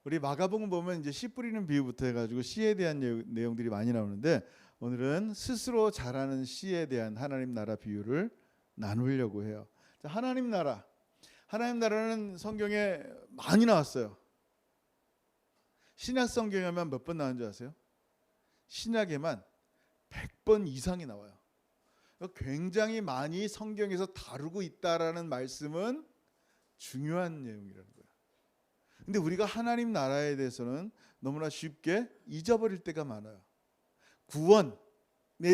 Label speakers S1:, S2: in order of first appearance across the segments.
S1: 우리 마가복음 보면 이제 씨 뿌리는 비유부터 해가지고 씨에 대한 내용들이 많이 나오는데 오늘은 스스로 자라는 씨에 대한 하나님 나라 비유를 나누려고 해요. 자, 하나님 나라는 성경에 많이 나왔어요. 신약 성경에만 몇 번 나온 줄 아세요? 신약에만 100번 이상이 나와요. 굉장히 많이 성경에서 다루고 있다라는 말씀은 중요한 내용이라는 거예요. 근데 우리가 하나님 나라에 대해서는 너무나 쉽게 잊어버릴 때가 많아요. 구원에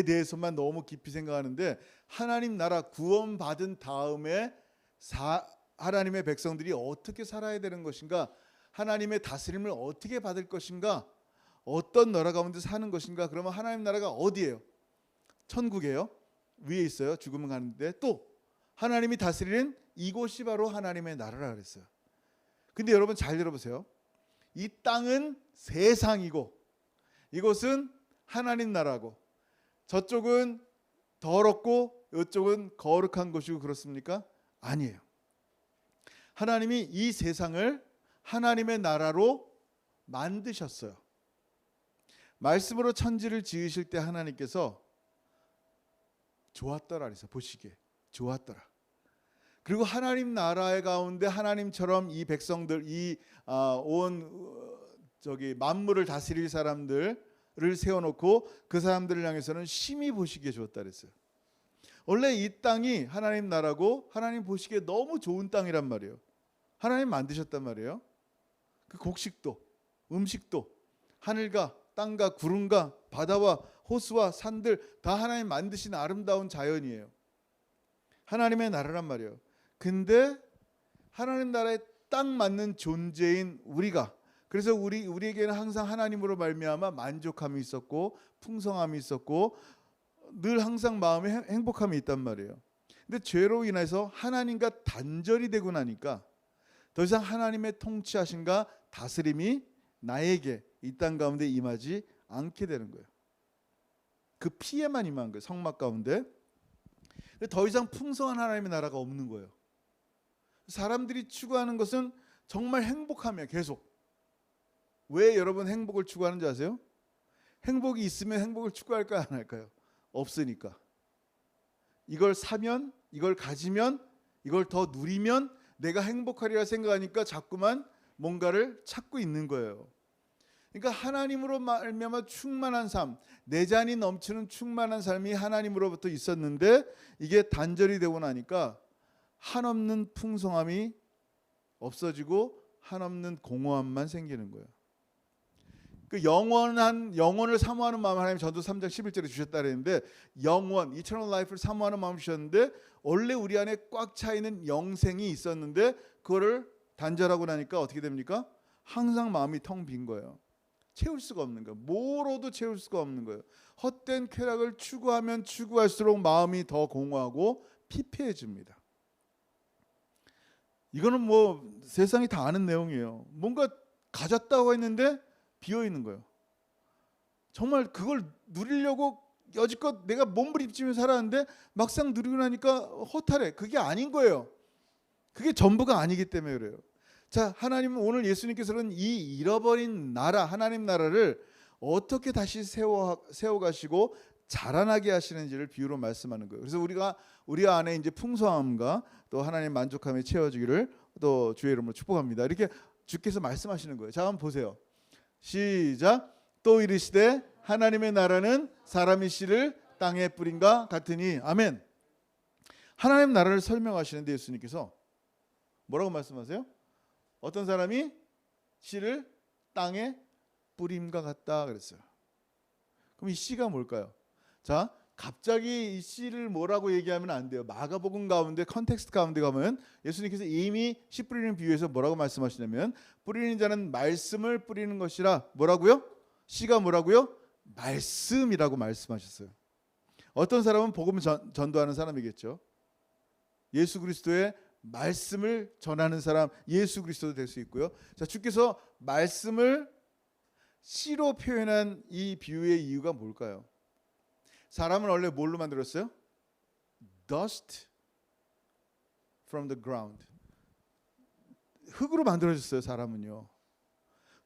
S1: 대해서만 너무 깊이 생각하는데 하나님 나라 구원받은 다음에 하나님의 백성들이 어떻게 살아야 되는 것인가, 하나님의 다스림을 어떻게 받을 것인가, 어떤 나라 가운데 사는 것인가. 그러면 하나님 나라가 어디예요? 천국이에요. 위에 있어요. 죽으면 가는데 또 하나님이 다스리는 이곳이 바로 하나님의 나라라 그랬어요. 근데 여러분 잘 들어보세요. 이 땅은 세상이고 이곳은 하나님 나라고, 저쪽은 더럽고 이쪽은 거룩한 곳이고 그렇습니까? 아니에요. 하나님이 이 세상을 하나님의 나라로 만드셨어요. 말씀으로 천지를 지으실 때 하나님께서 좋았더라 그래서 보시기에 좋았더라. 그리고 하나님 나라의 가운데 하나님처럼 이 백성들, 만물을 다스릴 사람들을 세워놓고 그 사람들을 향해서는 심히 보시기에 좋았다 그랬어요. 원래 이 땅이 하나님 나라고 하나님 보시기에 너무 좋은 땅이란 말이에요. 하나님 만드셨단 말이에요. 그 곡식도 음식도 하늘과 땅과 구름과 바다와 호수와 산들 다 하나님 만드신 아름다운 자연이에요. 하나님의 나라란 말이에요. 근데 하나님 나라에 딱 맞는 존재인 우리가, 그래서 우리에게는 항상 하나님으로 말미암아 만족함이 있었고 풍성함이 있었고 늘 항상 마음에 행복함이 있단 말이에요. 근데 죄로 인해서 하나님과 단절이 되고 나니까 더 이상 하나님의 통치하심과 다스림이 나에게 이 땅 가운데 임하지 않게 되는 거예요. 그 피해만 임한 거예요. 성막 가운데. 더 이상 풍성한 하나님의 나라가 없는 거예요. 사람들이 추구하는 것은 정말 행복함이에요. 계속. 왜 여러분 행복을 추구하는지 아세요? 행복이 있으면 행복을 추구할까요? 안 할까요? 없으니까. 이걸 사면, 이걸 가지면, 이걸 더 누리면 내가 행복하리라 생각하니까 자꾸만 뭔가를 찾고 있는 거예요. 그러니까 하나님으로 말미암아 충만한 삶, 내 잔이 넘치는 충만한 삶이 하나님으로부터 있었는데 이게 단절이 되고 나니까 한없는 풍성함이 없어지고 한없는 공허함만 생기는 거예요. 그 영원을 사모하는 마음 하나님 전도 3장 11절에 주셨다 그랬는데 영원, eternal life를 사모하는 마음을 주셨는데 원래 우리 안에 꽉 차 있는 영생이 있었는데 그거를 단절하고 나니까 어떻게 됩니까? 항상 마음이 텅 빈 거예요. 채울 수가 없는 거예요. 뭐로도 채울 수가 없는 거예요. 헛된 쾌락을 추구하면 추구할수록 마음이 더 공허하고 피폐해집니다. 이거는 뭐 세상이 다 아는 내용이에요. 뭔가 가졌다고 했는데 비어 있는 거예요. 정말 그걸 누리려고 여지껏 내가 몸부림치며 살았는데 막상 누리고 나니까 허탈해. 그게 아닌 거예요. 그게 전부가 아니기 때문에 그래요. 자, 하나님은 오늘 예수님께서는 이 잃어버린 나라, 하나님 나라를 어떻게 다시 세워가시고 자라나게 하시는지를 비유로 말씀하는 거예요. 그래서 우리 안에 이제 풍성함과 또 하나님 만족함에 채워지기를 또 주의 이름으로 축복합니다. 이렇게 주께서 말씀하시는 거예요. 자, 한번 보세요. 시작. 또 이르시되 하나님의 나라는 사람의 씨를 땅에 뿌린과 같으니. 아멘. 하나님 나라를 설명하시는데 예수님께서 뭐라고 말씀하세요? 어떤 사람이 씨를 땅에 뿌림과 같다 그랬어요. 그럼 이 씨가 뭘까요? 자, 갑자기 이 씨를 뭐라고 얘기하면 안 돼요. 마가복음 가운데 컨텍스트 가운데 가면 예수님께서 이미 씨 뿌리는 비유에서 뭐라고 말씀하시냐면 뿌리는 자는 말씀을 뿌리는 것이라. 뭐라고요? 씨가 뭐라고요? 말씀이라고 말씀하셨어요. 어떤 사람은 복음을 전도하는 사람이겠죠. 예수 그리스도의 말씀을 전하는 사람, 예수 그리스도도 될 수 있고요. 자, 주께서 말씀을 씨로 표현한 이 비유의 이유가 뭘까요? 사람은 원래 뭘로 만들었어요? Dust from the ground. 흙으로 만들어졌어요. 사람은요.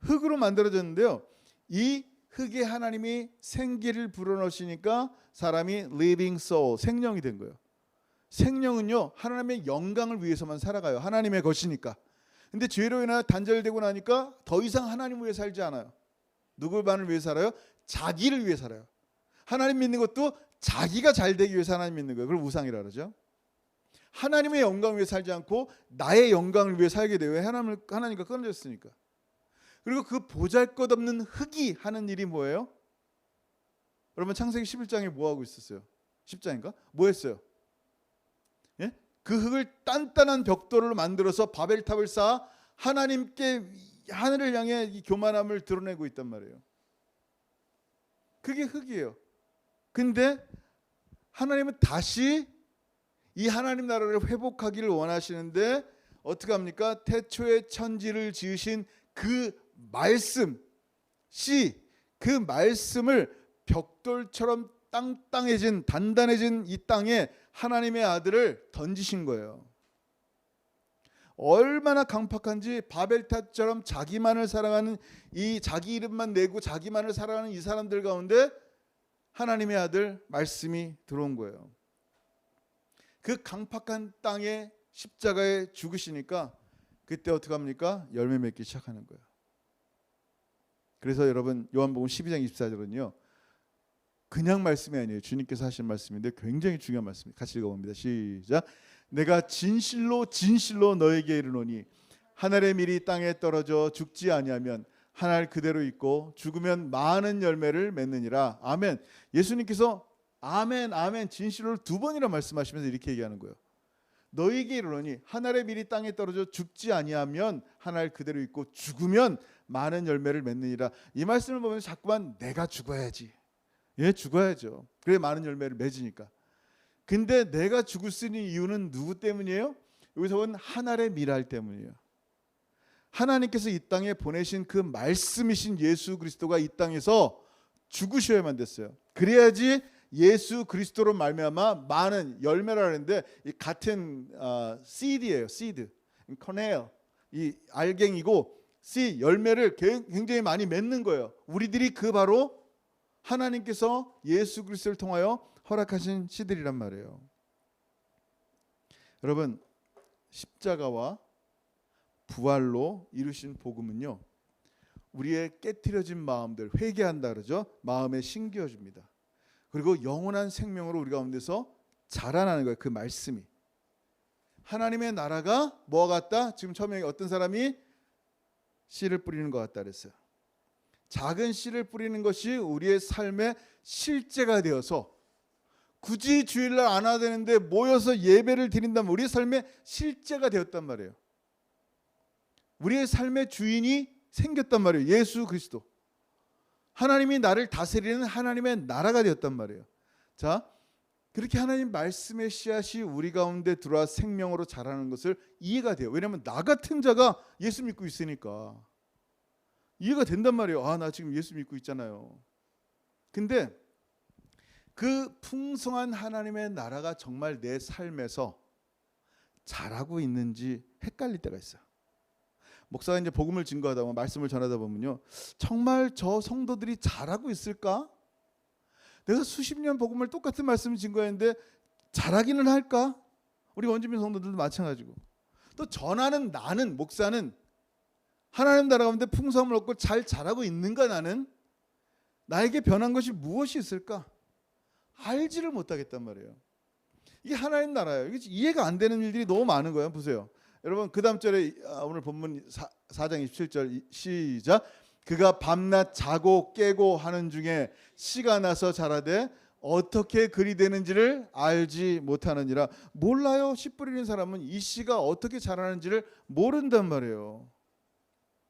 S1: 흙으로 만들어졌는데요. 이 흙에 하나님이 생기를 불어넣으시니까 사람이 living soul, 생명이 된 거예요. 생명은요, 하나님의 영광을 위해서만 살아가요. 하나님의 것이니까. 근데 죄로 인하여 단절되고 나니까 더 이상 하나님을 위해 살지 않아요. 누구만을 위해 살아요? 자기를 위해 살아요. 하나님 믿는 것도 자기가 잘 되기 위해서 하나님 믿는 거예요. 그걸 우상이라 그러죠. 하나님의 영광을 위해 살지 않고 나의 영광을 위해 살게 돼요. 하나님과 끊어졌으니까. 그리고 그 보잘것없는 흙이 하는 일이 뭐예요? 여러분 창세기 11장에 뭐 하고 있었어요? 10장인가? 뭐 했어요? 예? 그 흙을 단단한 벽돌로 만들어서 바벨탑을 쌓아 하나님께 하늘을 향해 이 교만함을 드러내고 있단 말이에요. 그게 흙이에요. 근데 하나님은 다시 이 하나님 나라를 회복하기를 원하시는데 어떻게 합니까? 태초에 천지를 지으신 그 말씀, 그 말씀을 벽돌처럼 땅땅해진 단단해진 이 땅에 하나님의 아들을 던지신 거예요. 얼마나 강팍한지 바벨탑처럼 자기만을 사랑하는 이 자기 이름만 내고 자기만을 사랑하는 이 사람들 가운데 하나님의 아들 말씀이 들어온 거예요. 그 강팍한 땅에 십자가에 죽으시니까 그때 어떻게 합니까? 열매 맺기 시작하는 거예요. 그래서 여러분 요한복음 12장 24절은요. 그냥 말씀이 아니에요. 주님께서 하신 말씀인데 굉장히 중요한 말씀입니다. 같이 읽어봅니다. 시작. 내가 진실로 진실로 너에게 이르노니 하늘의 밀이 땅에 떨어져 죽지 아니하면 하늘 그대로 있고 죽으면 많은 열매를 맺느니라. 아멘. 예수님께서 아멘 아멘 진실로 두 번이나 말씀하시면서 이렇게 얘기하는 거예요. 너에게 이르노니 하늘의 밀이 땅에 떨어져 죽지 아니하면 하늘 그대로 있고 죽으면 많은 열매를 맺느니라. 이 말씀을 보면 자꾸만 내가 죽어야지. 예, 죽어야죠. 그래 많은 열매를 맺으니까. 근데 내가 죽을 수 있는 이유는 누구 때문이에요? 여기서 본 하늘의 밀알 때문이에요. 하나님께서 이 땅에 보내신 그 말씀이신 예수 그리스도가 이 땅에서 죽으셔야만 됐어요. 그래야지 예수 그리스도로 말미암아 많은 열매라 하는데 이 같은 seed예요. seed, 커넬, 이 알갱이고 씨 열매를 굉장히 많이 맺는 거예요. 우리들이 그 바로 하나님께서 예수 그리스도를 통하여 허락하신 씨들이란 말이에요. 여러분 십자가와 부활로 이루신 복음은요. 우리의 깨트려진 마음들 회개한다 그러죠. 마음에 심겨 줍니다. 그리고 영원한 생명으로 우리 가운데서 자라나는 거예요. 그 말씀이. 하나님의 나라가 뭐와 같다? 지금 처음에 어떤 사람이 씨를 뿌리는 것 같다 그랬어요. 작은 씨를 뿌리는 것이 우리의 삶의 실제가 되어서 굳이 주일날 안 와야 되는데 모여서 예배를 드린다면 우리의 삶의 실제가 되었단 말이에요. 우리의 삶의 주인이 생겼단 말이에요. 예수 그리스도. 하나님이 나를 다스리는 하나님의 나라가 되었단 말이에요. 자, 그렇게 하나님 말씀의 씨앗이 우리 가운데 들어와 생명으로 자라는 것을 이해가 돼요. 왜냐하면 나 같은 자가 예수 믿고 있으니까 이해가 된단 말이에요. 아, 나 지금 예수 믿고 있잖아요. 근데 그 풍성한 하나님의 나라가 정말 내 삶에서 자라고 있는지 헷갈릴 때가 있어요. 목사가 이제 복음을 증거하다 보면 말씀을 전하다 보면요, 정말 저 성도들이 잘하고 있을까? 내가 수십 년 복음을 똑같은 말씀을 증거했는데 잘하기는 할까? 우리 원주민 성도들도 마찬가지고 또 전하는 나는 목사는 하나님 나라 가운데 풍성함을 얻고 잘 자라고 있는가? 나는 나에게 변한 것이 무엇이 있을까? 알지를 못하겠단 말이에요. 이게 하나님 나라예요. 이게 이해가 안 되는 일들이 너무 많은 거예요. 보세요. 여러분 그 다음 절에 오늘 본문 4장 27절 시작. 그가 밤낮 자고 깨고 하는 중에 씨가 나서 자라되 어떻게 그리 되는지를 알지 못하느니라. 몰라요. 씨 뿌리는 사람은 이 씨가 어떻게 자라는지를 모른단 말이에요.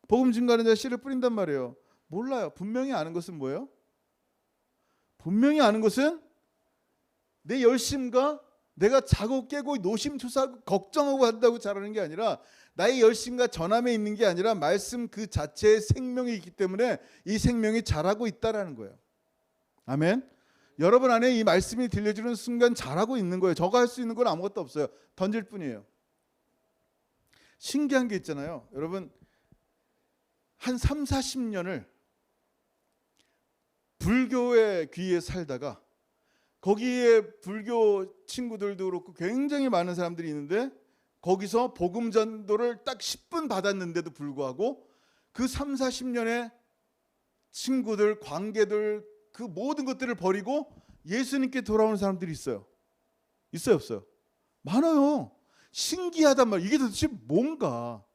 S1: 복음 증거하는 자 씨를 뿌린단 말이에요. 몰라요. 분명히 아는 것은 뭐예요? 분명히 아는 것은 내 열심과 내가 자고 깨고 노심초사하고 걱정하고 한다고 자라는 게 아니라 나의 열심과 전함에 있는 게 아니라 말씀 그 자체의 생명이 있기 때문에 이 생명이 자라고 있다라는 거예요. 아멘. 여러분 안에 이 말씀이 들려주는 순간 자라고 있는 거예요. 저가 할 수 있는 건 아무것도 없어요. 던질 뿐이에요. 신기한 게 있잖아요. 여러분 한 3, 40년을 불교의 귀에 살다가 거기에 불교 친구들도 그렇고 굉장히 많은 사람들이 있는데 거기서 복음 전도를 딱 10분 받았는데도 불구하고 그 3, 40년의 친구들, 관계들 그 모든 것들을 버리고 예수님께 돌아오는 사람들이 있어요. 있어요, 없어요? 많아요. 신기하단 말이에요. 이게 도대체 뭔가?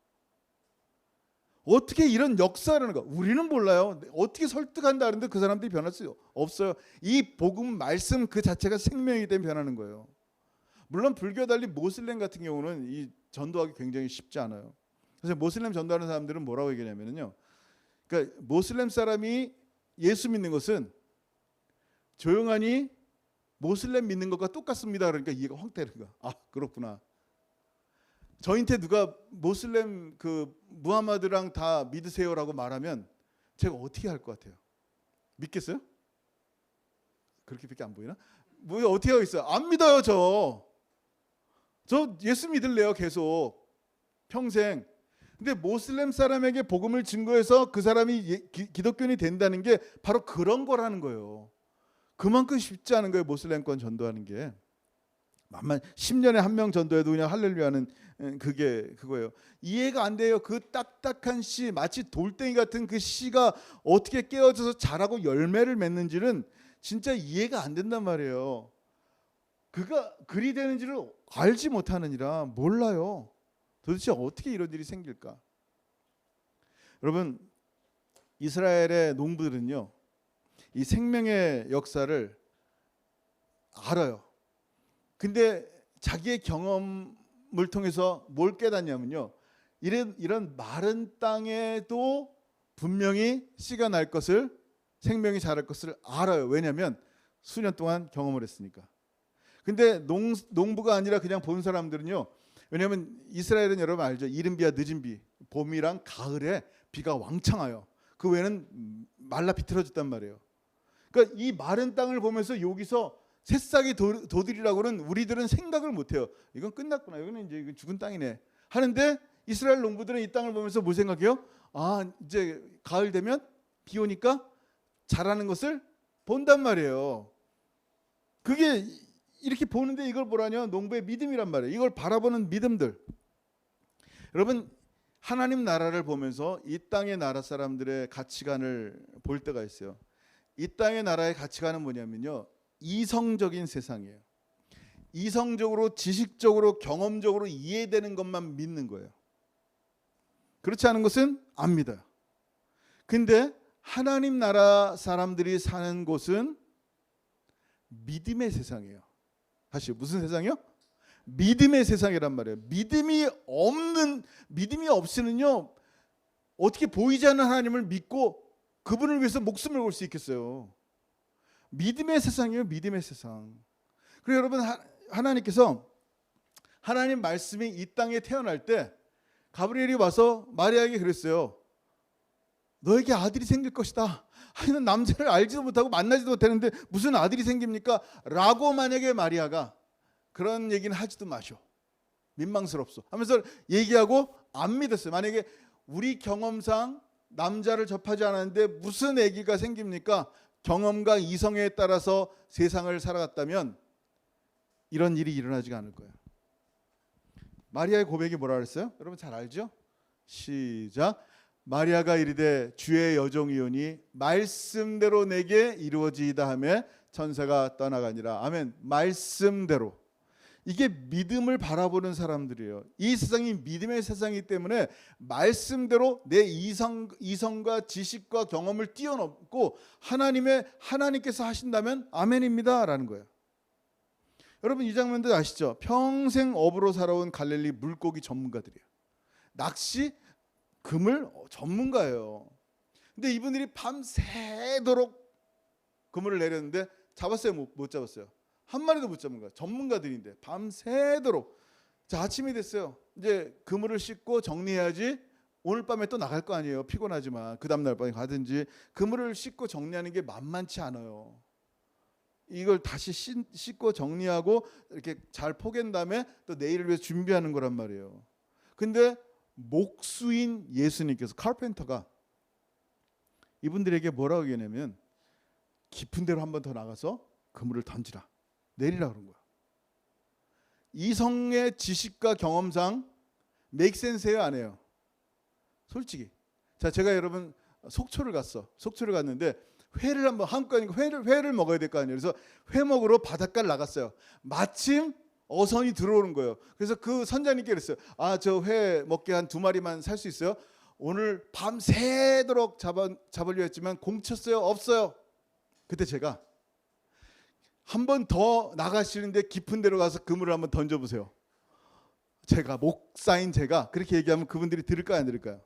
S1: 어떻게 이런 역사라는 거? 우리는 몰라요. 어떻게 설득한다는데 그 사람들이 변할 수 없어요. 이 복음 말씀 그 자체가 생명이기 때문에 변하는 거예요. 물론 불교 달리 모슬렘 같은 경우는 이 전도하기 굉장히 쉽지 않아요. 그래서 모슬렘 전도하는 사람들은 뭐라고 얘기하냐면요. 그러니까 모슬렘 사람이 예수 믿는 것은 조용하니 모슬렘 믿는 것과 똑같습니다. 그러니까 이해가 확 되는 거야. 아, 그렇구나. 저한테 누가 모슬렘 그 무하마드랑 다 믿으세요라고 말하면 제가 어떻게 할 것 같아요? 믿겠어요? 그렇게밖에 안 보이나? 뭐 어떻게 하겠어요? 안 믿어요, 저 예수 믿을래요, 계속 평생. 근데 모슬렘 사람에게 복음을 증거해서 그 사람이 기독교인이 된다는 게 바로 그런 거라는 거예요. 그만큼 쉽지 않은 거예요, 모슬렘권 전도하는 게. 만만 10년에 한 명 전도해도 그냥 할렐루야는 그게 그거예요. 이해가 안 돼요. 그 딱딱한 씨, 마치 돌덩이 같은 그 씨가 어떻게 깨어져서 자라고 열매를 맺는지는 진짜 이해가 안 된단 말이에요. 그가 그리 되는지를 알지 못하느니라. 몰라요. 도대체 어떻게 이런 일이 생길까? 여러분, 이스라엘의 농부들은요, 이 생명의 역사를 알아요. 근데 자기의 경험을 통해서 뭘 깨닫냐면요, 이런 마른 땅에도 분명히 씨가 날 것을, 생명이 자랄 것을 알아요. 왜냐하면 수년 동안 경험을 했으니까. 근데 농부가 아니라 그냥 본 사람들은요, 왜냐하면 이스라엘은 여러분 알죠? 이른 비와 늦은 비, 봄이랑 가을에 비가 왕창 와요. 그 외에는 말라 비틀어졌단 말이에요. 그러니까 이 마른 땅을 보면서 여기서 새싹이 돋으리라고는 우리들은 생각을 못해요. 이건 끝났구나. 여기는 이제 죽은 땅이네. 하는데 이스라엘 농부들은 이 땅을 보면서 뭐 생각해요? 아, 이제 가을 되면 비 오니까 자라는 것을 본단 말이에요. 그게 이렇게 보는데 이걸 뭐라냐? 농부의 믿음이란 말이에요. 이걸 바라보는 믿음들. 여러분, 하나님 나라를 보면서 이 땅의 나라 사람들의 가치관을 볼 때가 있어요. 이 땅의 나라의 가치관은 뭐냐면요, 이성적인 세상이에요. 이성적으로, 지식적으로, 경험적으로 이해되는 것만 믿는 거예요. 그렇지 않은 것은 안 믿어요. 근데 하나님 나라 사람들이 사는 곳은 믿음의 세상이에요. 다시 무슨 세상이요? 믿음의 세상이란 말이에요. 믿음이 없이는요, 어떻게 보이지 않는 하나님을 믿고 그분을 위해서 목숨을 걸 수 있겠어요? 믿음의 세상이에요. 믿음의 세상. 그리고 여러분, 하나님께서 하나님 말씀이 이 땅에 태어날 때 가브리엘이 와서 마리아에게 그랬어요. 너에게 아들이 생길 것이다. 는 남자를 알지도 못하고 만나지도 못하는데 무슨 아들이 생깁니까? 라고 만약에 마리아가 그런 얘기는 하지도 마셔. 민망스럽소. 하면서 얘기하고 안 믿었어요. 만약에 우리 경험상 남자를 접하지 않았는데 무슨 아기가 생깁니까? 경험과 이성에 따라서 세상을 살아갔다면 이런 일이 일어나지가 않을 거예요. 마리아의 고백이 뭐라 그랬어요? 여러분 잘 알죠? 시작. 마리아가 이르되 주의 여종이오니 말씀대로 내게 이루어지이다 하며 천사가 떠나가니라. 아멘. 말씀대로. 이게 믿음을 바라보는 사람들이에요. 이 세상이 믿음의 세상이기 때문에 말씀대로 내 이성과 지식과 경험을 뛰어넘고 하나님께서 하신다면 아멘입니다라는 거예요. 여러분 이 장면들 아시죠? 평생 어부로 살아온 갈릴리 물고기 전문가들이에요. 낚시, 그물 전문가예요. 근데 이분들이 밤새도록 그물을 내렸는데 잡았어요? 못 잡았어요? 한 마리도 못 잡은 거야. 전문가들인데 밤새도록. 자, 아침이 됐어요. 이제 그물을 씻고 정리해야지 오늘 밤에 또 나갈 거 아니에요. 피곤하지만 그 다음날 밤에 가든지. 그물을 씻고 정리하는 게 만만치 않아요. 이걸 다시 씻고 정리하고 이렇게 잘 포갠 다음에 또 내일을 위해서 준비하는 거란 말이에요. 근데 목수인 예수님께서, 카펜터가 이분들에게 뭐라고 얘기하냐면 깊은 데로 한 번 더 나가서 그물을 던지라, 내리라 그런 거야. 이성의 지식과 경험상 make sense예요, 안 해요? 솔직히. 자, 제가 여러분 속초를 갔는데 회를 한번, 한국 가니까 회를 먹어야 될 거 아니에요. 그래서 회 먹으러 바닷가를 나갔어요. 마침 어선이 들어오는 거예요. 그래서 그 선장님께 그랬어요. 아, 저 회 먹게 한 2마리만 살 수 있어요? 오늘 밤 새도록 잡으려 했지만 공쳤어요? 없어요. 그때 제가 한 번 더 나가시는데 깊은 데로 가서 그물을 한번 던져보세요. 제가 목사인 제가 그렇게 얘기하면 그분들이 들을까요, 안 들을까요?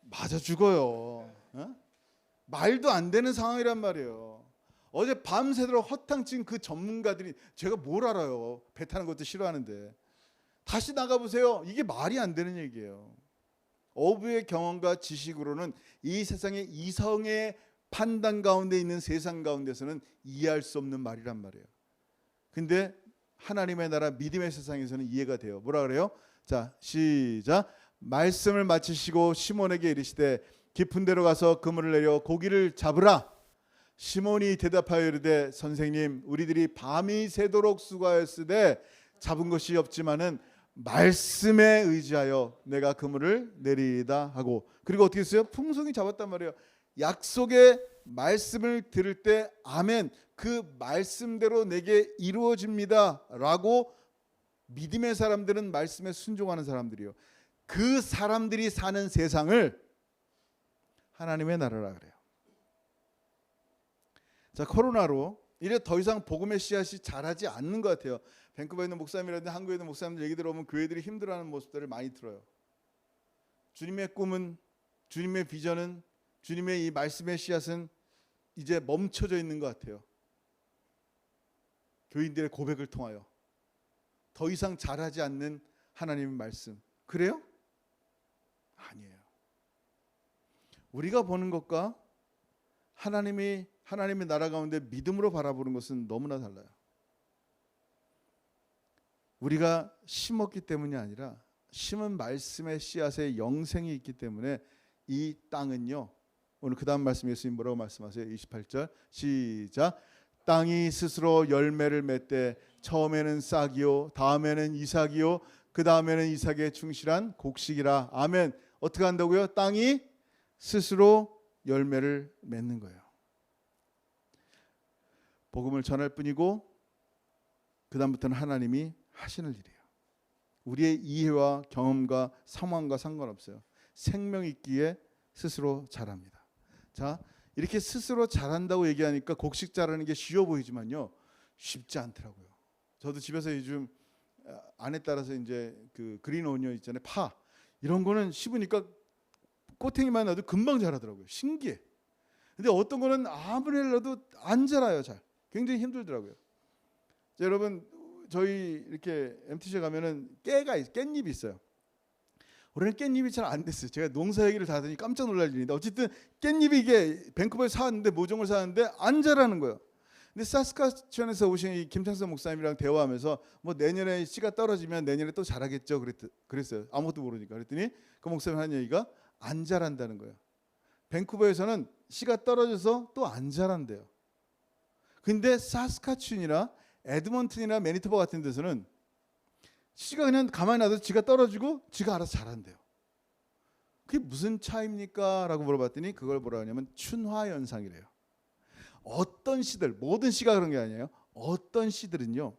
S1: 맞아 죽어요. 어? 말도 안 되는 상황이란 말이에요. 어제 밤새도록 허탕친 그 전문가들이, 제가 뭘 알아요? 배 타는 것도 싫어하는데. 다시 나가보세요. 이게 말이 안 되는 얘기예요. 어부의 경험과 지식으로는 이 세상의 이성의 판단 가운데 있는 세상 가운데서는 이해할 수 없는 말이란 말이에요. 근데 하나님의 나라 믿음의 세상에서는 이해가 돼요. 뭐라 그래요? 자, 시작. 말씀을 마치시고 시몬에게 이르시되 깊은 데로 가서 그물을 내려 고기를 잡으라. 시몬이 대답하여 이르되 선생님, 우리들이 밤이 새도록 수고하였으되 잡은 것이 없지만은 말씀에 의지하여 내가 그물을 내리다 하고, 그리고 어떻게 했어요? 풍성히 잡았단 말이에요. 약속의 말씀을 들을 때 아멘, 그 말씀대로 내게 이루어집니다 라고 믿음의 사람들은 말씀에 순종하는 사람들이요, 그 사람들이 사는 세상을 하나님의 나라라 그래요. 자, 코로나로 이제 더 이상 복음의 씨앗이 자라지 않는 것 같아요. 밴쿠버에 있는 목사님이라든지 한국에 있는 목사님들 얘기 들어보면 교회들이 힘들어하는 모습들을 많이 들어요. 주님의 꿈은, 주님의 비전은, 주님의 이 말씀의 씨앗은 이제 멈춰져 있는 것 같아요. 교인들의 고백을 통하여 더 이상 자라지 않는 하나님의 말씀. 그래요? 아니에요. 우리가 보는 것과 하나님의 나라 가운데 믿음으로 바라보는 것은 너무나 달라요. 우리가 심었기 때문이 아니라 심은 말씀의 씨앗에 영생이 있기 때문에 이 땅은요, 오늘 그 다음 말씀 예수님 뭐라고 말씀하세요? 28절 시작. 땅이 스스로 열매를 맺되 처음에는 싹이요 다음에는 이삭이요 그 다음에는 이삭의 충실한 곡식이라. 아멘. 어떻게 한다고요? 땅이 스스로 열매를 맺는 거예요. 복음을 전할 뿐이고 그 다음부터는 하나님이 하시는 일이에요. 우리의 이해와 경험과 상황과 상관없어요. 생명 있기에 스스로 자랍니다. 자, 이렇게 스스로 자란다고 얘기하니까 곡식 자라는 게 쉬워 보이지만요, 쉽지 않더라고요. 저도 집에서 요즘 안에 따라서 이제 그 그린 오니언 있잖아요, 파, 이런 거는 씹으니까 꼬챙이만 놔도 금방 자라더라고요. 신기해. 근데 어떤 거는 아무리 넣어도 안 자라요. 잘. 굉장히 힘들더라고요. 자, 여러분, 저희 이렇게 MTC에 가면은 깻잎이 있어요. 올해는 깻잎이 잘 안 됐어요. 제가 농사 얘기를 다 하더니 깜짝 놀랄 일인데, 어쨌든 깻잎이 이게 밴쿠버에서 사왔는데, 모종을 사왔는데 안 자라는 거예요. 근데 사스카츄안에서 오신 이 김창선 목사님이랑 대화하면서 뭐 내년에 씨가 떨어지면 내년에 또 자라겠죠 그랬어요. 아무것도 모르니까. 그랬더니 그 목사님 하는 얘기가 안 자란다는 거예요. 밴쿠버에서는 씨가 떨어져서 또 안 자란대요. 근데 사스카츄안이나 에드먼튼이나 매니토바 같은 데서는 씨가 그냥 가만히 놔둬도 지가 떨어지고 지가 알아서 자란대요. 그게 무슨 차이입니까? 라고 물어봤더니 그걸 뭐라 하냐면 춘화 현상이래요. 어떤 씨들, 모든 씨가 그런 게 아니에요. 어떤 씨들은요,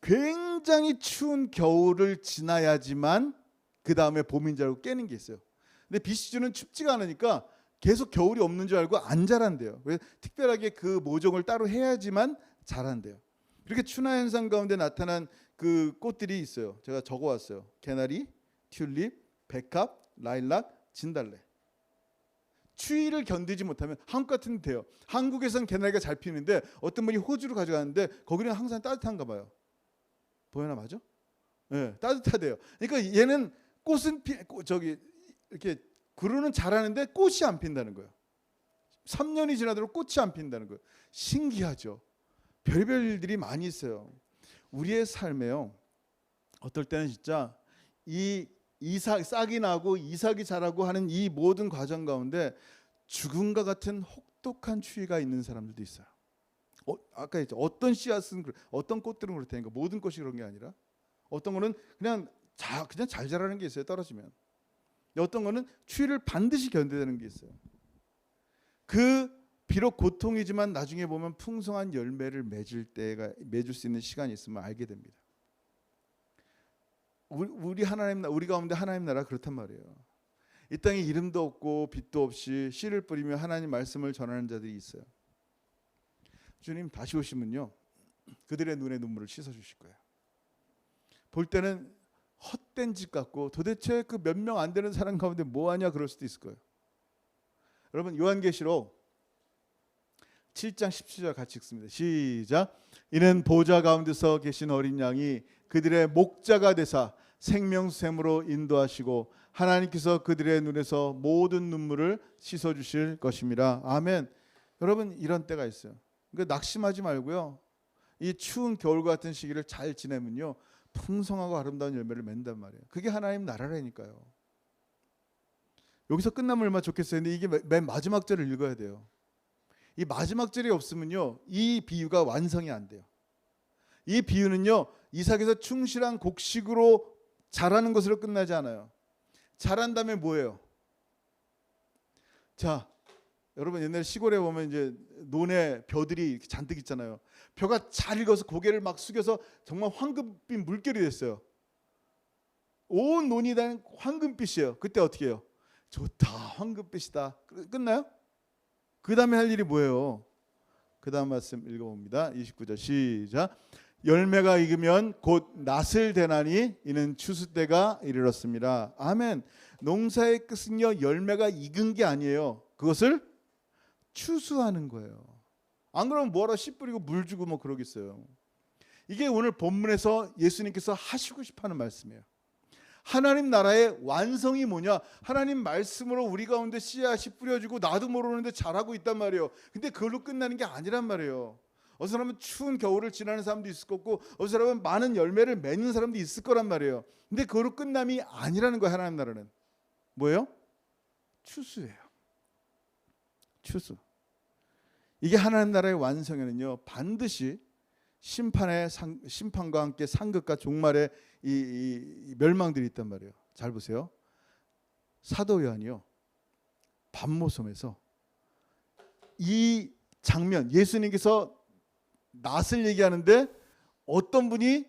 S1: 굉장히 추운 겨울을 지나야지만 그 다음에 봄인 줄 알고 깨는 게 있어요. 근데 비시즌은 춥지가 않으니까 계속 겨울이 없는 줄 알고 안 자란대요. 그래서 특별하게 그 모종을 따로 해야지만 자란대요. 이렇게 춘화 현상 가운데 나타난 그 꽃들이 있어요. 제가 적어왔어요. 개나리, 튤립, 백합, 라일락, 진달래. 추위를 견디지 못하면 한국 같은 데 돼요. 한국에서는 개나리가 잘 피는데 어떤 분이 호주로 가져가는데 거기는 항상 따뜻한가 봐요. 보여나 맞아? 네, 따뜻하대요. 그러니까 얘는 꽃은 이렇게 그루는 자라는데 꽃이 안 핀다는 거예요. 3년이 지나도록 꽃이 안 핀다는 거예요. 신기하죠. 별별 일들이 많이 있어요. 우리의 삶에요, 어떨 때는 진짜 이 싹이 나고 이삭이 자라고 하는 이 모든 과정 가운데 죽음과 같은 혹독한 추위가 있는 사람들도 있어요. 아까 했죠. 어떤 씨앗은 어떤 꽃들은 그렇다니까 모든 꽃이 그런 게 아니라 어떤 거는 그냥 잘 자라는 게 있어요. 떨어지면. 어떤 거는 추위를 반드시 견뎌내는 게 있어요. 그 비록 고통이지만 나중에 보면 풍성한 열매를 맺을 수 있는 시간이 있으면 알게 됩니다. 우리 가운데 하나님 나라 그렇단 말이에요. 이 땅에 이름도 없고 빛도 없이 씨를 뿌리며 하나님 말씀을 전하는 자들이 있어요. 주님 다시 오시면요, 그들의 눈의 눈물을 씻어주실 거예요. 볼 때는 헛된 짓 같고 도대체 그 몇 명 안 되는 사람 가운데 뭐하냐 그럴 수도 있을 거예요. 여러분 요한계시록 7장 17절 같이 읽습니다. 시작. 이는 보좌 가운데서 계신 어린 양이 그들의 목자가 되사 생명샘으로 인도하시고 하나님께서 그들의 눈에서 모든 눈물을 씻어주실 것입니다. 아멘. 여러분 이런 때가 있어요. 그러니까 낙심하지 말고요. 이 추운 겨울 같은 시기를 잘 지내면요 풍성하고 아름다운 열매를 맺는단 말이에요. 그게 하나님 나라라니까요. 여기서 끝나면 얼마나 좋겠어요. 근데 이게 맨 마지막 절을 읽어야 돼요. 이 마지막 절이 없으면요 이 비유가 완성이 안 돼요. 이 비유는요 이삭에서 충실한 곡식으로 자라는 것으로 끝나지 않아요. 자란 다음에 뭐예요? 자, 여러분 옛날 시골에 보면 이제 논에 벼들이 이렇게 잔뜩 있잖아요. 벼가 잘 익어서 고개를 막 숙여서 정말 황금빛 물결이 됐어요. 온 논이 다 황금빛이에요. 그때 어떻게 해요? 좋다, 황금빛이다. 끝나요? 그 다음에 할 일이 뭐예요? 그 다음 말씀 읽어봅니다. 29절 시작. 열매가 익으면 곧 낫을 대나니 이는 추수 때가 이르렀습니다. 아멘. 농사의 끝은요 열매가 익은 게 아니에요. 그것을 추수하는 거예요. 안 그러면 뭐하러 씨 뿌리고 물 주고 뭐 그러겠어요. 이게 오늘 본문에서 예수님께서 하시고 싶어하는 말씀이에요. 하나님 나라의 완성이 뭐냐? 하나님 말씀으로 우리 가운데 씨앗이 뿌려지고 나도 모르는데 자라고 있단 말이에요. 근데 그걸로 끝나는 게 아니란 말이에요. 어떤 사람은 추운 겨울을 지나는 사람도 있을 거고 어떤 사람은 많은 열매를 맺는 사람도 있을 거란 말이에요. 근데 그걸로 끝남이 아니라는 거예요. 하나님 나라는 뭐예요? 추수예요. 추수. 이게 하나님 나라의 완성에는요 반드시 심판과 함께 상급과 종말의 이 멸망들이 있단 말이에요. 잘 보세요. 사도 요한이요 밤모섬에서 이 장면 예수님께서 낫을 얘기하는데 어떤 분이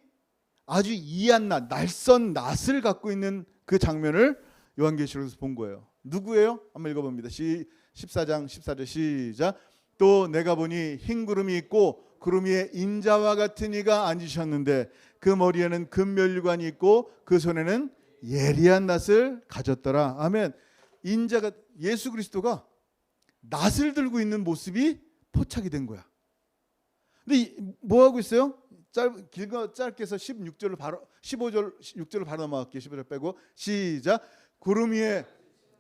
S1: 아주 이한 낯선 낫을 갖고 있는 그 장면을 요한계시록에서 본 거예요. 누구예요? 한번 읽어봅니다. 14장 14절 시작. 또 내가 보니 흰 구름이 있고 구름 위에 인자와 같은 이가 앉으셨는데 그 머리에는 금면류관이 있고 그 손에는 예리한 낫을 가졌더라. 아멘. 인자가 예수 그리스도가 낫을 들고 있는 모습이 포착이 된 거야. 근데 뭐 하고 있어요? 짧게 해서 16절을 바로 15절 6절을 바로 넘어갈게요. 15절 빼고 시작. 구름 위에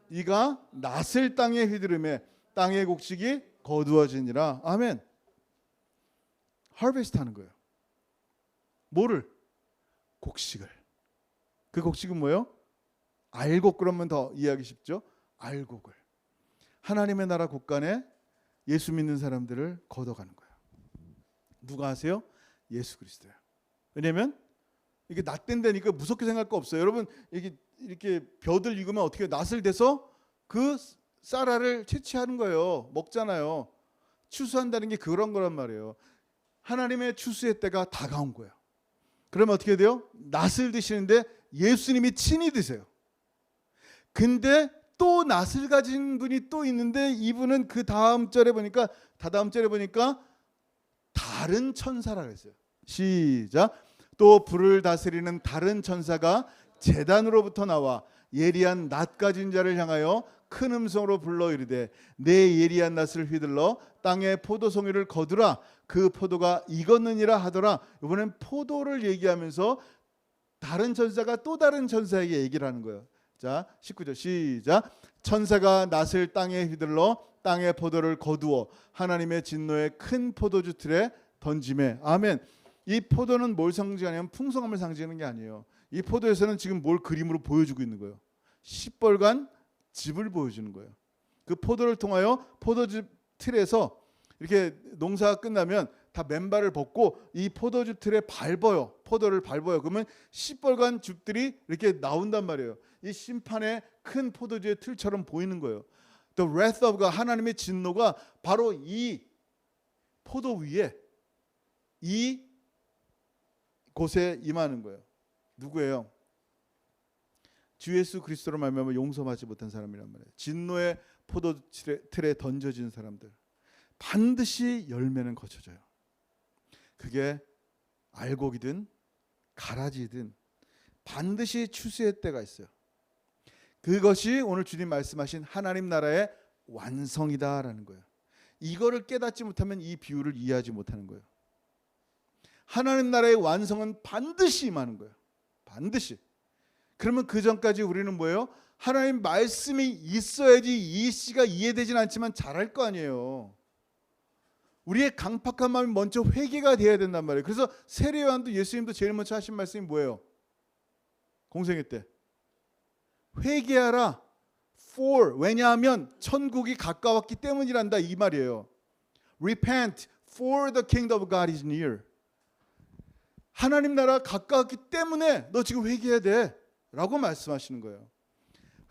S1: 이가 낫을 땅에 휘두르매 땅의 곡식이 거두어지니라. 아멘. 하베스트 하는 거예요. 뭐를? 곡식을. 그 곡식은 뭐예요? 알곡. 그러면 더 이해하기 쉽죠? 알곡을. 하나님의 나라 곳간에 예수 믿는 사람들을 걷어가는 거예요. 누가 하세요? 예수 그리스도예요. 왜냐하면 이게 낫된다니까 무섭게 생각할 거 없어요. 여러분 이렇게 벼들 익으면 어떻게 낫을 대서 그 쌀알을 채취하는 거예요. 먹잖아요. 추수한다는 게 그런 거란 말이에요. 하나님의 추수의 때가 다가온 거예요. 그러면 어떻게 돼요? 낫을 드시는데 예수님이 친히 드세요. 근데 또 낫을 가진 분이 또 있는데 이분은 그 다다음 절에 보니까 다른 천사라고 했어요. 시작. 또 불을 다스리는 다른 천사가 제단으로부터 나와 예리한 낫 가진 자를 향하여 큰 음성으로 불러 이르되 내 예리한 낫을 휘둘러 땅에 포도송이를 거두라. 그 포도가 익었느니라 하더라. 이번엔 포도를 얘기하면서 다른 천사가 또 다른 천사에게 얘기를 하는 거예요. 자 19절 시작. 천사가 낫을 땅에 휘둘러 땅의 포도를 거두어 하나님의 진노의 큰 포도주 틀에 던지매. 아멘. 이 포도는 뭘 상징하냐면 풍성함을 상징하는 게 아니에요. 이 포도에서는 지금 뭘 그림으로 보여주고 있는 거예요. 시뻘간 즙을 보여주는 거예요. 그 포도를 통하여 포도즙 틀에서 이렇게 농사가 끝나면 다 맨발을 벗고 이 포도즙 틀에 밟아요. 포도를 밟아요. 그러면 시뻘건 즙들이 이렇게 나온단 말이에요. 이 심판의 큰 포도주의 틀처럼 보이는 거예요. The wrath of God, 하나님의 진노가 바로 이 포도 위에 이 곳에 임하는 거예요. 누구예요? 주 예수 그리스도로 말미암아 용서받지 못한 사람이란 말이에요. 진노의 포도 틀에 던져진 사람들, 반드시 열매는 거쳐져요. 그게 알곡이든 가라지든 반드시 추수의 때가 있어요. 그것이 오늘 주님 말씀하신 하나님 나라의 완성이다라는 거예요. 이거를 깨닫지 못하면 이 비유를 이해하지 못하는 거예요. 하나님 나라의 완성은 반드시 임하는 거예요. 반드시. 그러면 그 전까지 우리는 뭐예요? 하나님 말씀이 있어야지 이 씨가 이해되진 않지만 잘할 거 아니에요. 우리의 강팍한 마음이 먼저 회개가 돼야 된단 말이에요. 그래서 세례 요한도 예수님도 제일 먼저 하신 말씀이 뭐예요? 공생애 때 회개하라. For, 왜냐하면 천국이 가까웠기 때문이란다 이 말이에요. Repent, for the kingdom of God is near. 하나님 나라가 가까웠기 때문에 너 지금 회개해야 돼 라고 말씀하시는 거예요.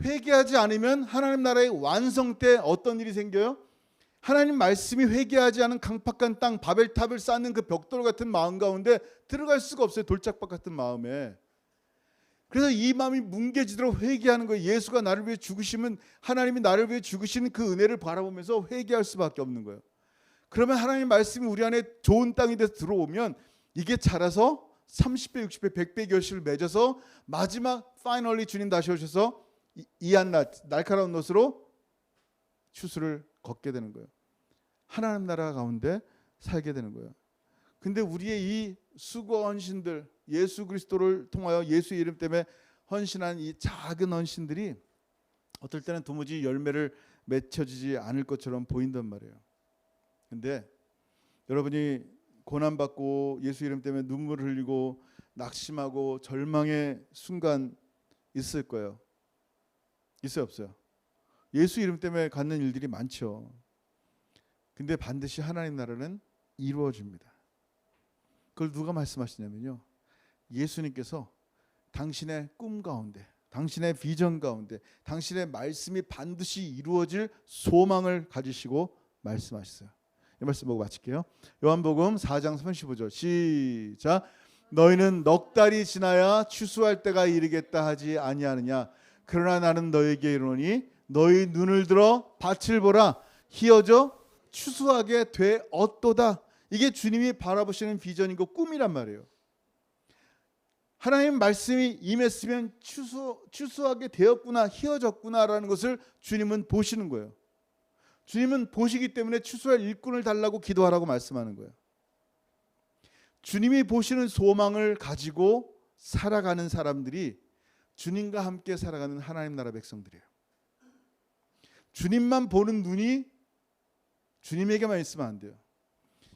S1: 회개하지 않으면 하나님 나라의 완성 때 어떤 일이 생겨요? 하나님 말씀이 회개하지 않은 강팍한 땅, 바벨탑을 쌓는 그 벽돌 같은 마음 가운데 들어갈 수가 없어요. 돌짝박 같은 마음에. 그래서 이 마음이 뭉개지도록 회개하는 거예요. 예수가 나를 위해 죽으시면 하나님이 나를 위해 죽으시는 그 은혜를 바라보면서 회개할 수밖에 없는 거예요. 그러면 하나님 말씀이 우리 안에 좋은 땅이 돼서 들어오면 이게 자라서 30배, 60배, 100배 결실을 맺어서 마지막 파이널리 주님 다시 오셔서 이한낮 날카로운 놋으로 추수를 걷게 되는 거예요. 하나님 나라 가운데 살게 되는 거예요. 근데 우리의 이 수고 헌신들, 예수 그리스도를 통하여 예수의 이름 때문에 헌신한 이 작은 헌신들이 어떨 때는 도무지 열매를 맺혀지지 않을 것처럼 보인단 말이에요. 근데 여러분이 고난받고 예수 이름 때문에 눈물을 흘리고 낙심하고 절망의 순간 있을 거예요. 있어요, 없어요? 예수 이름 때문에 갖는 일들이 많죠. 근데 반드시 하나님 나라는 이루어집니다. 그걸 누가 말씀하시냐면요, 예수님께서 당신의 꿈 가운데, 당신의 비전 가운데, 당신의 말씀이 반드시 이루어질 소망을 가지시고 말씀하셨어요. 이 말씀 보고 마칠게요. 요한복음 4장 35절 시작. 너희는 넉 달이 지나야 추수할 때가 이르겠다 하지 아니하느냐. 그러나 나는 너희에게 이르노니 너희 눈을 들어 밭을 보라. 희어져 추수하게 되었도다. 이게 주님이 바라보시는 비전이고 꿈이란 말이에요. 하나님 말씀이 임했으면 추수하게 되었구나, 희어졌구나라는 것을 주님은 보시는 거예요. 주님은 보시기 때문에 추수할 일꾼을 달라고 기도하라고 말씀하는 거예요. 주님이 보시는 소망을 가지고 살아가는 사람들이 주님과 함께 살아가는 하나님 나라 백성들이에요. 주님만 보는 눈이 주님에게만 있으면 안 돼요.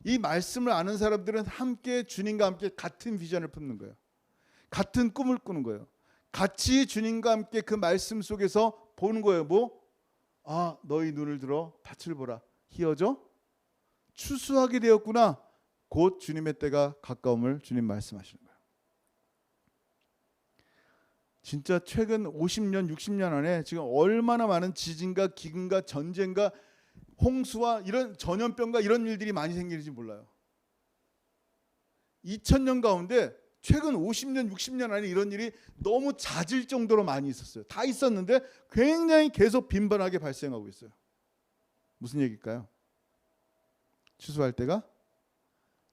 S1: 이 말씀을 아는 사람들은 함께 주님과 함께 같은 비전을 품는 거예요. 같은 꿈을 꾸는 거예요. 같이 주님과 함께 그 말씀 속에서 보는 거예요. 뭐? 아, 너희 눈을 들어 밭을 보라. 희어져 추수하게 되었구나. 곧 주님의 때가 가까움을 주님 말씀하시는 거예요. 진짜 최근 50년, 60년 안에 지금 얼마나 많은 지진과 기근과 전쟁과 홍수와 이런 전염병과 이런 일들이 많이 생기는지 몰라요. 2000년 가운데 최근 50년, 60년 안에 이런 일이 너무 잦을 정도로 많이 있었어요. 다 있었는데 굉장히 계속 빈번하게 발생하고 있어요. 무슨 얘기일까요? 추수할 때가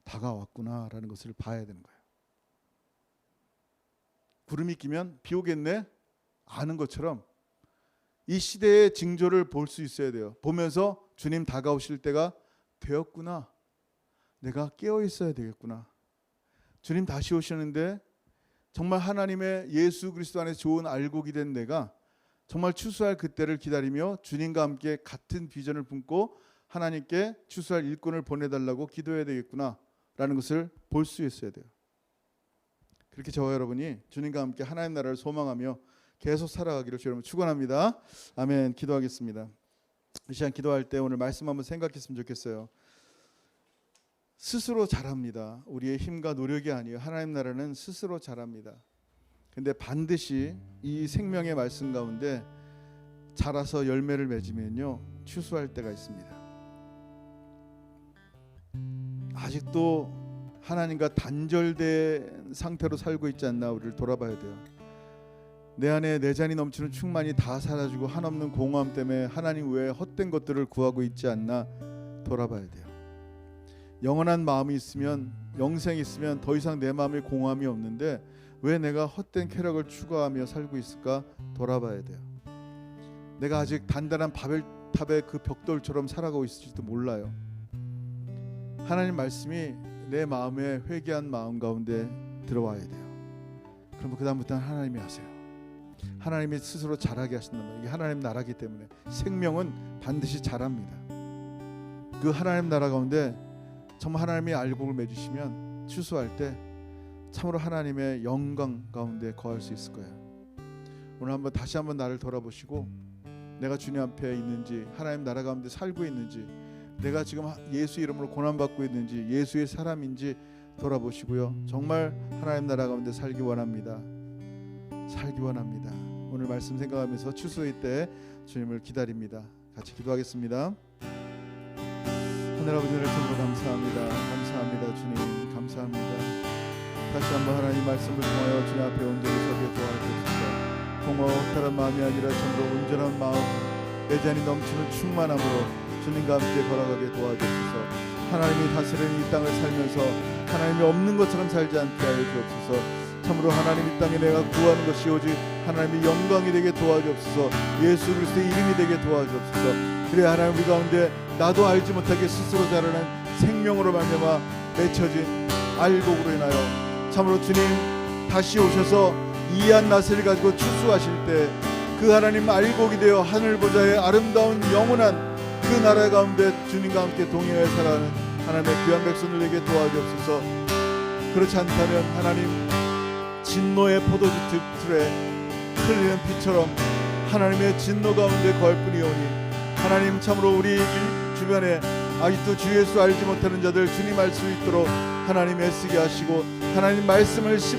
S1: 다가왔구나라는 것을 봐야 되는 거예요. 구름이 끼면 비 오겠네 아는 것처럼 이 시대의 징조를 볼 수 있어야 돼요. 보면서 주님 다가오실 때가 되었구나. 내가 깨어 있어야 되겠구나. 주님 다시 오시는데 정말 하나님의 예수 그리스도 안에서 좋은 알곡이 된 내가 정말 추수할 그때를 기다리며 주님과 함께 같은 비전을 품고 하나님께 추수할 일꾼을 보내달라고 기도해야 되겠구나 라는 것을 볼 수 있어야 돼요. 그렇게 저와 여러분이 주님과 함께 하나님 나라를 소망하며 계속 살아가기를 주여 여러분 축원합니다. 아멘. 기도하겠습니다. 이 시간 기도할 때 오늘 말씀 한번 생각했으면 좋겠어요. 스스로 잘합니다. 우리의 힘과 노력이 아니에요. 하나님 나라는 스스로 잘합니다. 근데 반드시 이 생명의 말씀 가운데 자라서 열매를 맺으면요, 추수할 때가 있습니다. 아직도 하나님과 단절된 상태로 살고 있지 않나 우리를 돌아봐야 돼요. 내 안에 내 잔이 넘치는 충만이 다 사라지고 한없는 공허함 때문에 하나님 외에 헛된 것들을 구하고 있지 않나 돌아봐야 돼요. 영원한 마음이 있으면, 영생이 있으면 더 이상 내 마음에 공허함이 없는데 왜 내가 헛된 쾌락을 추구하며 살고 있을까 돌아봐야 돼요. 내가 아직 단단한 바벨탑의 그 벽돌처럼 살아가고 있을지도 몰라요. 하나님 말씀이 내 마음에 회개한 마음 가운데 들어와야 돼요. 그럼 그 다음부터는 하나님이 하세요. 하나님이 스스로 자라게 하신단 말이에요. 이게 하나님 나라기 때문에 생명은 반드시 자랍니다. 그 하나님 나라 가운데 정말 하나님의 알곡을 맺으시면 추수할 때 참으로 하나님의 영광 가운데 거할 수 있을 거예요. 오늘 한번 다시 한번 나를 돌아보시고 내가 주님 앞에 있는지, 하나님 나라 가운데 살고 있는지, 내가 지금 예수 이름으로 고난받고 있는지, 예수의 사람인지 돌아보시고요. 정말 하나님 나라 가운데 살기 원합니다. 살기 원합니다. 오늘 말씀 생각하면서 추수의 때 주님을 기다립니다. 같이 기도하겠습니다. 하늘 아버지, 은혜를 참으로 감사합니다. 감사합니다. 주님 감사합니다. 다시 한번 하나님 말씀을 통하여 주님 앞에 온전히 서게 도와주옵소서. 공허 허탈한 마음이 아니라 참으로 온전한 마음, 내 잔이 넘치는 충만함으로 주님과 함께 걸어가게 도와주옵소서. 하나님이 다스리는 이 땅을 살면서 하나님이 없는 것처럼 살지 않게 하여 주옵소서. 참으로 하나님 이 땅에 내가 구하는 것이 오직 하나님의 영광이 되게 도와주옵소서. 예수 그리스도의 이름이 되게 도와주옵소서. 그래 하나님, 우리 가운데 나도 알지 못하게 스스로 자라는 생명으로 말미암아 맺혀진 알곡으로 인하여 참으로 주님 다시 오셔서 이한 나세를 가지고 추수하실 때 그 하나님 알곡이 되어 하늘 보좌의 아름다운 영원한 그 나라 가운데 주님과 함께 동행하여 살아가는 하나님의 귀한 백성들 에게 도와주옵소서. 그렇지 않다면 하나님 진노의 포도주 틀에 흘리는 피처럼 하나님의 진노 가운데 거할 뿐이오니 하나님 참으로 우리 주변에 아직도 주 예수 알지 못하는 자들 주님 알 수 있도록 하나님 애쓰게 하시고 하나님 말씀을 씨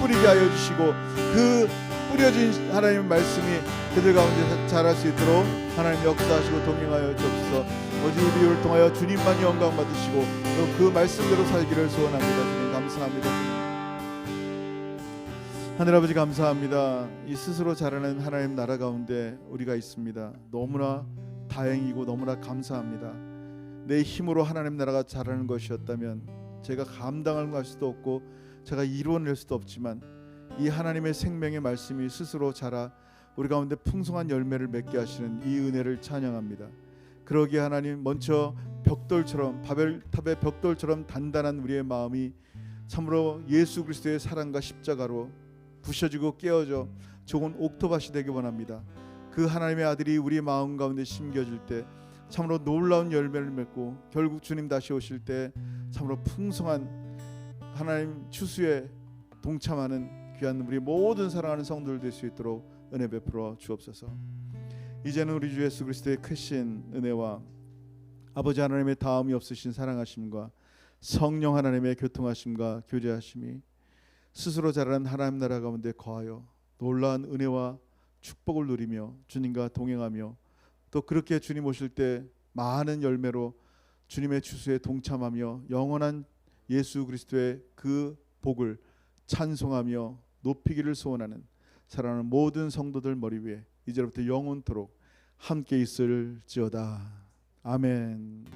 S1: 뿌리게 하여 주시고 그 뿌려진 하나님 말씀이 그들 가운데 자랄 수 있도록 하나님 역사하시고 동행하여 주옵소서. 오직 우리를 통하여 주님만 영광 받으시고 또 그 말씀대로 살기를 소원합니다. 주님 감사합니다. 하늘 아버지 감사합니다. 이 스스로 자라는 하나님 나라 가운데 우리가 있습니다. 너무나 다행이고 너무나 감사합니다. 내 힘으로 하나님 나라가 자라는 것이었다면 제가 감당할 수도 없고 제가 이루어낼 수도 없지만 이 하나님의 생명의 말씀이 스스로 자라 우리 가운데 풍성한 열매를 맺게 하시는 이 은혜를 찬양합니다. 그러기에 하나님 먼저 벽돌처럼 바벨탑의 벽돌처럼 단단한 우리의 마음이 참으로 예수 그리스도의 사랑과 십자가로 부셔지고 깨어져 좋은 옥토밭이 되기 원합니다. 그 하나님의 아들이 우리 마음 가운데 심겨질 때 참으로 놀라운 열매를 맺고 결국 주님 다시 오실 때 참으로 풍성한 하나님 추수에 동참하는 귀한 우리 모든 사랑하는 성도들 될 수 있도록 은혜 베풀어 주옵소서. 이제는 우리 주 예수 그리스도의 크신 은혜와 아버지 하나님의 다음이 없으신 사랑하심과 성령 하나님의 교통하심과 교제하심이 스스로 자라는 하나님 나라 가운데 거하여 놀라운 은혜와 축복을 누리며 주님과 동행하며 또 그렇게 주님 오실 때 많은 열매로 주님의 추수에 동참하며 영원한 예수 그리스도의 그 복을 찬송하며 높이기를 소원하는 사랑하는 모든 성도들 머리 위에 이제부터 영원토록 함께 있을지어다. 아멘.